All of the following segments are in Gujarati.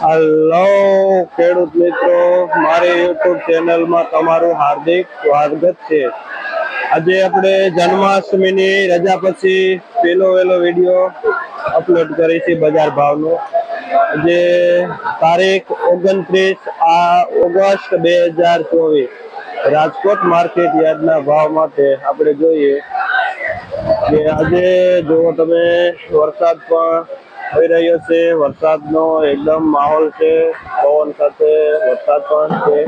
हेलो ખેડૂત મિત્રો, મારી YouTube ચેનલમાં તમારું હાર્દિક સ્વાગત છે। આજે આપણે જન્માષ્ટમીની રજા પછી પહેલો વિડિયો અપલોડ કરી છે બજાર ભાવનો। આજે તારીખ 29 ઓગસ્ટ 2024 રાજકોટ માર્કેટ યાર્ડના ભાવ માટે આપણે જોઈએ કે આજે જો તમે વરસાદ પણ થઈ રહ્યો છે, વરસાદનો એકદમ માહોલ છે, પવન સાથે વરસાદ પણ છે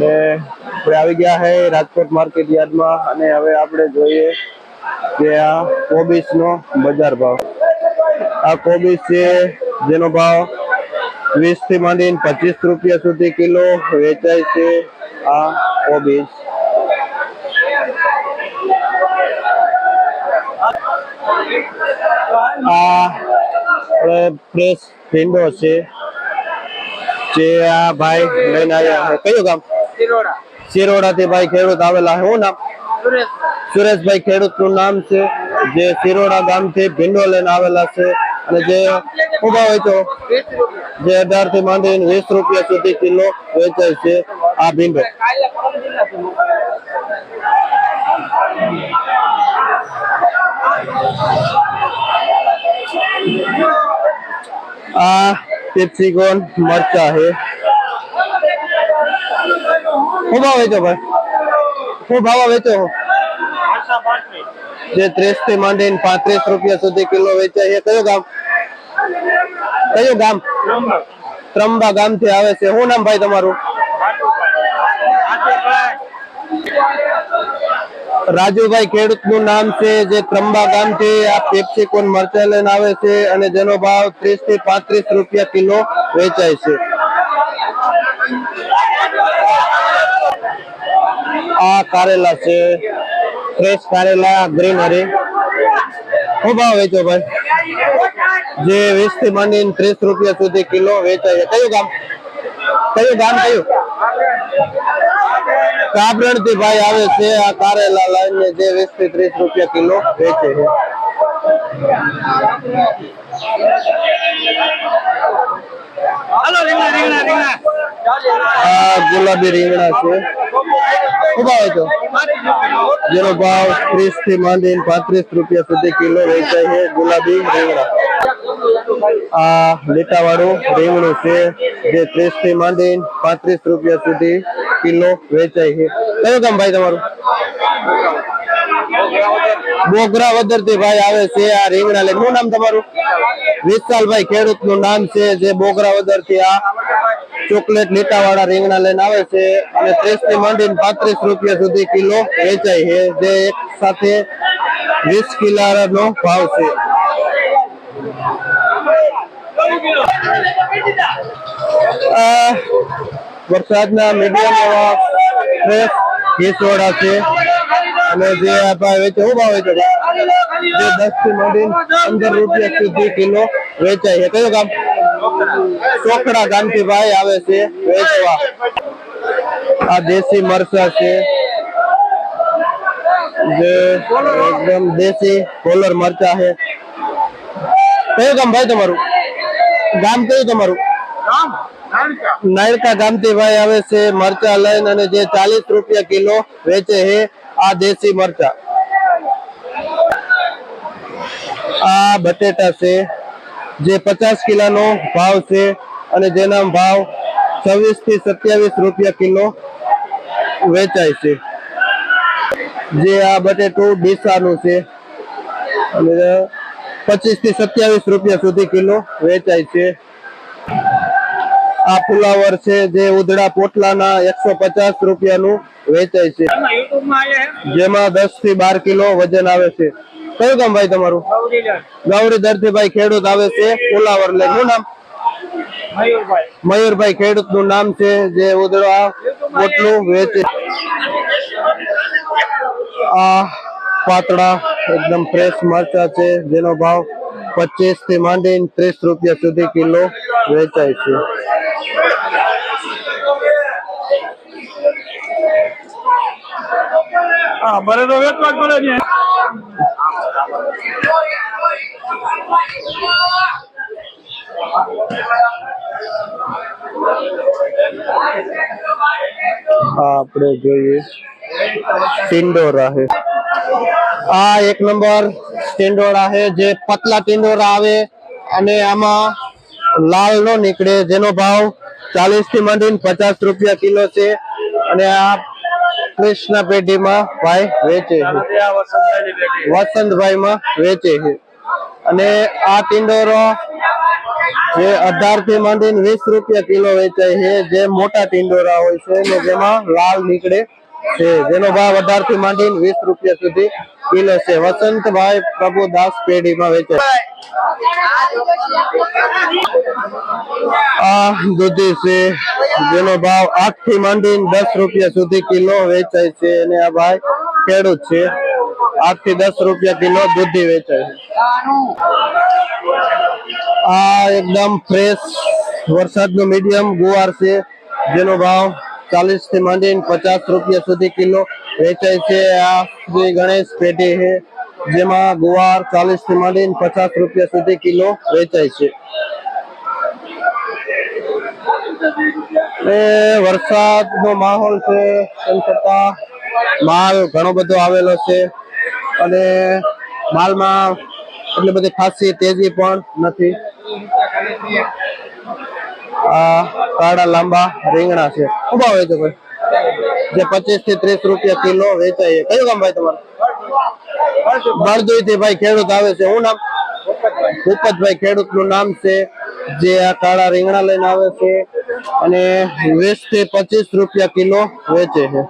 ને આપણે આવી ગયા છે રાજકોટ માર્કેટ યાર્ડમાં અને હવે આપણે જોઈએ કે આ કોબીજનો બજાર ભાવ। આ કોબીજ છે જેનો ભાવ 20 થી માંડીને 25 રૂપિયા સુધી કિલો વેચાય છે। આ કોબીજ ફ્રેશ ભીંડો છે જે આ ભાઈ લઈને આવ્યા છે। કયું ગામ? શિરોડા થી ભાઈ ખેડૂત આવેલા છે। શું નામ? સુરેશભાઈ ખેડૂતનું નામ છે, જે શિરોડા ગામથી ભીંડો લઈને આવેલા છે અને જે શું ભાવ વેચો? જે 18 થી માંડીને 20 રૂપિયા સુધી કિલો વેચાય છે આ ભીંડો। આ કેપ્સિકમ મરચા है। શું ભાવ વેચો ભાઈ? શું ભાવ વેચો? જે 30 થી માંડીને 35 રૂપિયા સુધી કિલો વેચાય છે। કયું ગામ? કયું ગામ? ત્રંબા ગામથી આવે છે। શું નામ ભાઈ તમારું? રાજુભાઈ ખેડૂતનું નામ છે, જે ત્રંબા ગામથી આ કેપ્સિકમ મરચા લઈને આવે છે અને જેનો ભાવ 30 થી 35 રૂપિયા કિલો વેચાય છે। આ કારેલા છે, ફ્રેશ કારેલા ગ્રીનરી। શું ભાવ વેચો ભાઈ? જે 20 થી માંડીને 30 રૂપિયા સુધી કિલો વેચાય છે। કયું ગામ? કયું ગામ? કયું? કાબરણ થી ભાઈ આવે છે આ કારેલા લઈને, જે 20 થી 30 રૂપિયા કિલો વેચે છે। આ ગુલાબી રીંગણા છે। શું ભાવ છે? જેનો ભાવ 30 થી માંડીને 35 રૂપિયા સુધી કિલો વેચાય છે ગુલાબી રીંગણા। આ લીટા વાળું રીંગણું છે, જે 30 થી માંડીને 35 રૂપિયા સુધી કિલો વેચાય છે। કયું ગામ ભાઈ તમારું? બોગરાવદર થી ભાઈ આવે છે આ રીંગણા લઈને। શું નામ તમારું? વિશાલભાઈ ખેડૂતનું નામ છે, જે બોગરાવદર થી આ ચોકલેટ લીટા વાળા રીંગણા લઈને આવે છે અને 30 થી માંડીને 35 રૂપિયા સુધી કિલો વેચાય છે, જે એક સાથે 20 કિલોનો ભાવ છે। વરસાદના મીડિયમ એવા ફ્રેશ ઘીસોડા છે અને જે આ ભાવ વેચે શું ભાવ વેચે? જે 10 થી માંડીને 15 રૂપિયા સુધી કિલો વેચાય છે। કયું ગામ? ચોકડા ગામથી ભાઈ આવે છે વેચવા। આ દેશી મરચા છે, જે એકદમ દેશી કોલર મરચા છે। કયું ગામ ભાઈ તમારું? ગામ કયું તમારું? નાયકા ગામથી ભાઈ આવે છે મરચા લઈને અને જે 40 રૂપિયા કિલો વેચે છે આ દેશી મરચા। આ બટેટા છે, જે 50 કિલોનો ભાવ છે અને જેના ભાવ 26 થી 27 રૂપિયા કિલો વેચાય છે। જે આ બટેટું ડીસાનું છે અને 25 થી 27 રૂપિયા સુધી કિલો વેચાય છે। આ ફુલાવર છે, જે ઉધડા પોટલાના 150 રૂપિયાનું વેચાય છે, જેમાં 10 થી 12 કિલો વજન આવે છે। કયું ગામ ભાઈ તમારું? ગૌરીદર થી ભાઈ ખેડૂત આવે છે ફુલાવર લઈને। શું નામ? મયુરભાઈ ખેડૂતનું નામ છે, જે ઉધડા પોટલું વેચે। આ પાતળા એકદમ ફ્રેશ મરચા છે, જેનો ભાવ 25 થી માંડીને 30 રૂપિયા સુધી કિલો વેચાય છે। હા બરે તો વેચવા જ પડે છે। આપણે જોઈએ ટિંડોરા છે. આ 1 નંબર ટિંડોરા છે, જે પતલા ટિંડોરા આવે અને આમાં લાલ નો નીકળે, જેનો ભાવ 40 થી માંડીને 50 રૂપિયા કિલો છે. અને આ કૃષ્ણ પેઢીમાં ભાઈ વેચે છે, વસંતભાઈ માં વેચે છે. અને આ ટિંડોરો જે 18 થી માંડીને 20 રૂપિયા કિલો વેચાય છે, જે મોટા ટિંડોરા હોય છે ને જેમાં લાલ નીકળે છે, જેનો ભાવ 18 થી માંડીને 20 રૂપિયા સુધી કિલો છે. વસંતભાઈ પ્રભુદાસ પેઢીમાં વેચાય. આ દૂધી છે, જેનો ભાવ 8 થી માંડીને 10 રૂપિયા સુધી કિલો વેચાય છે. અને આ ભાઈ ખેડૂત છે, 8 થી 10 રૂપિયા કિલો દૂધી વેચાય છે. આ એકદમ ફ્રેશ વરસાદનો મીડિયમ ગુવાર છે, જેનો ભાવ 40 થી માંડીને 50 રૂપિયા સુધી કિલો વેચાય છે. આ શ્રી ગણેશ પેઢી છે, જેમાં ગુવાર 40 થી માંડીને 50 રૂપિયા સુધી કિલો વેચાય છે. વરસાદનો માહોલ છે, તેમ છતાં માલ ઘણો બધો આવેલો છે અને માલમાં એટલી બધી ખાસી તેજી પણ નથી. આ કાળા લાંબા રીંગણા છે, શું ભાવ વેચો ભાઈ? જે 25 થી 30 રૂપિયા કિલો વેચાય. કયું ગામ ભાઈ તમારું? બળદુઈ થી ભાઈ ખેડૂત આવે છે. શું નામ? ભૂપતભાઈ ખેડૂત નું નામ છે, જે આ કાળા રીંગણા લઈને આવે છે અને 20 થી 25 રૂપિયા કિલો વેચે છે.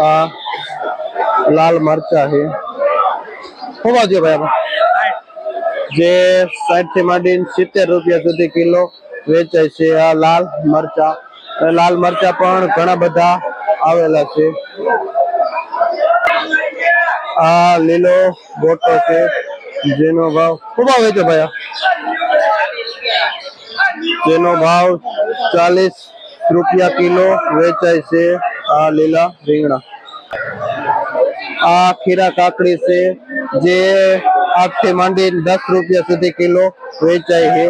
આ લાલ મરચા છે, શું ભાવ છે ભાઈ? જે 60 થી માંડીને 70 રૂપિયા સુધી કિલો વેચાય છે. આ લાલ મરચા પણ ઘણા બધા આવેલા છે. આ લીલો ગોટો છે, જેનો ભાવ શું ભાવ વેચો ભાઈ? જેનો ભાવ 40 રૂપિયા કિલો વેચાય છે. આ લીલા રીંગણા. આ ખીરા કાકડી છે, જે 8 થી માંડીને 10 રૂપિયા સુધી કિલો વેચાય છે.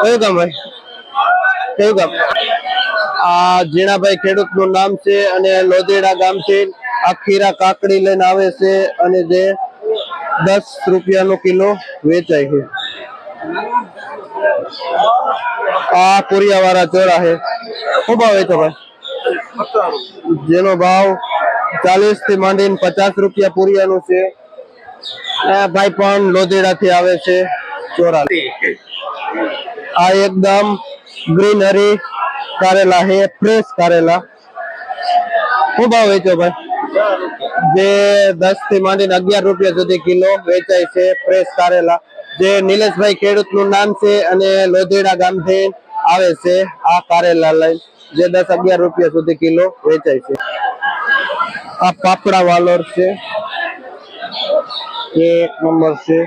કયું ગામ ભાઈ? કયું ગામ? આ જીણાભાઈ ખેડૂત નું નામ છે અને લોધેડા ગામ છે. આ ખીરા કાકડી લઈને આવે છે અને જે 10 રૂપિયાનો કિલો વેચાય છે. આ કુરિયાવાળા ચોરા છે, શું ભાવ વેચો ભાઈ? જેનો ભાવ 40 થી માંડીને 50 રૂપિયા પુરિયાનું છે. આ ભાઈ પણ લોધેડા થી આવે છે, ચોરા. આ એકદમ ગ્રીનરી કારેલા છે, ફ્રેશ કારેલા. શું ભાવ વેચો ભાઈ? જે 10 થી માંડીને 11 રૂપિયા સુધી કિલો વેચાય છે, ફ્રેશ કારેલા. જે નિલેશભાઈ ખેડૂત નું નામ છે અને લોધેડા ગામથી આવે છે આ કારેલા લઈને, જે 10-11 રૂપિયા સુધી કિલો વેચાય છે. આ પાપડા વાલોર છે, જે 1 નંબર છે,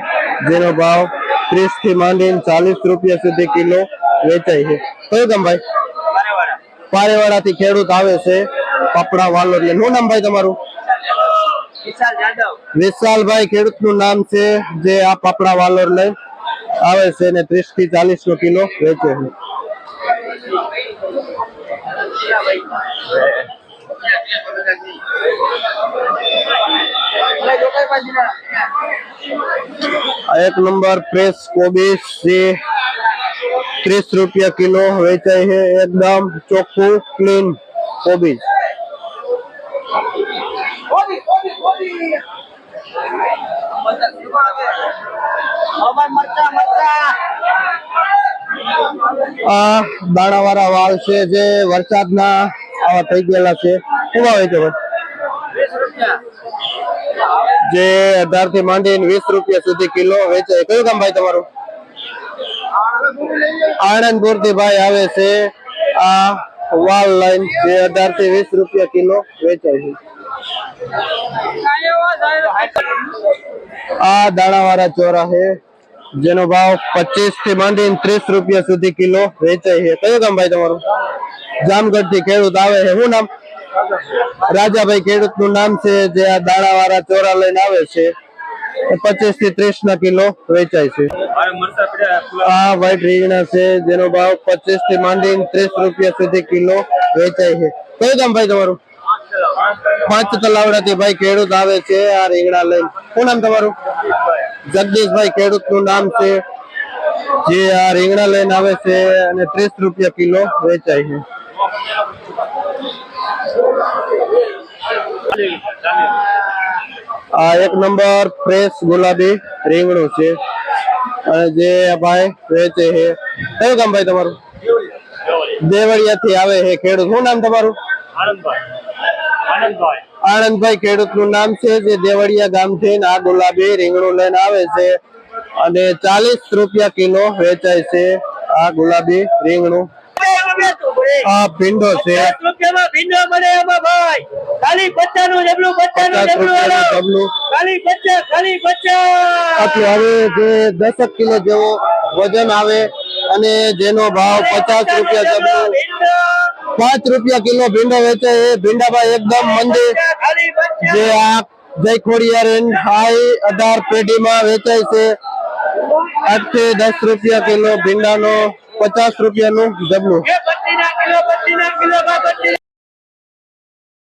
જેનો ભાવ 30 થી માંડીને 40 રૂપિયા સુધી કિલો વેચાય છે. કયું ગામ ભાઈ? પારેવાડા થી ખેડૂત આવે છે પાપડા વાલોર. શું નામ ભાઈ તમારું? વિશાલભાઈ ખેડૂત નું નામ છે, જે આ પાપડા વાલોર લઈ આવે છે ને 30 થી 40 નો કિલો વેચે છે. આ 1 નંબર ફ્રેશ કોબીજ છે, 30 રૂપિયા કિલો વેચાય છે. એકદમ ચોખ્ખું ક્લીન કોબીજ. આ દાણાવાળા વાળ છે, જે વરસાદના આવા થઈ ગયેલા છે. શું ભાવ છે ભાઈ? જે 18 થી માંડીને 20 રૂપિયા સુધી કિલો વેચાય. કયું ગામ ભાઈ તમારું? આણંદપુર થી ભાઈ આવે છે આ વાલ લાઈન, જે 18 થી 20 રૂપિયા કિલો વેચાય છે. આ દાણાવાળા ચોરા છે, જેનો ભાવ 25 થી માંડીને 30 રૂપિયા સુધી કિલો વેચાય છે. કયું ગામ ભાઈ તમારું? જામગઢ થી ખેડૂત આવે છે. શું નામ? રાજાભાઈ ખેડૂત નું નામ છે, જે આ દાણા વાળા ચોરા લઈને આવે છે. 25 થી 30 ના કિલો વેચાય છે. આ વ્હાઈટ રીંગણા છે, જેનો ભાવ 25 થી માંડીને 30 રૂપિયા સુધી કિલો વેચાય છે. કયું ગામ ભાઈ તમારું? પાંચ તલાવડાથી ભાઈ ખેડૂત આવે છે આ રીંગણા લઈને. શું નામ તમારું? જગદીશભાઈ ખેડૂત નું નામ છે, જે આ રીંગણા લઈને આવે છે અને 30 રૂપિયા કિલો વેચાય છે. આ 1 નંબર ફ્રેશ ગુલાબી રીંગણું છે અને જે ભાઈ વેચે છે. કયું ગામ ભાઈ તમારું? દેવળિયા થી આવે છે ખેડૂત. શું નામ તમારું? આનંદભાઈ ખેડૂત નું નામ છે, જે દેવળિયા ગામ થી આ ગુલાબી રીંગણું લઈને આવે છે અને 40 રૂપિયા કિલો વેચાય છે આ ગુલાબી રીંગણું. આ ભીંડો છે, ભીંડો મળે એમાં ભાઈ ખાલી 50 નું ડબલું, 50 નું ડબલું, ખાલી 50, ખાલી 50. આટલું હવે જે 10 કિલો જેવો વજન આવે અને જેનો ભાવ 50 રૂપિયા ડબલું, 5 રૂપિયા કિલો ભીંડો વેચે છે. ભીંડાભાઈ એકદમ મંદી, જે આ જય ખોડિયાર હાઈ 18 પેઢીમાં વેચાય છે. 8 થી 10 રૂપિયા કિલો ભીંડાનો, 50 રૂપિયાનું ડબલું.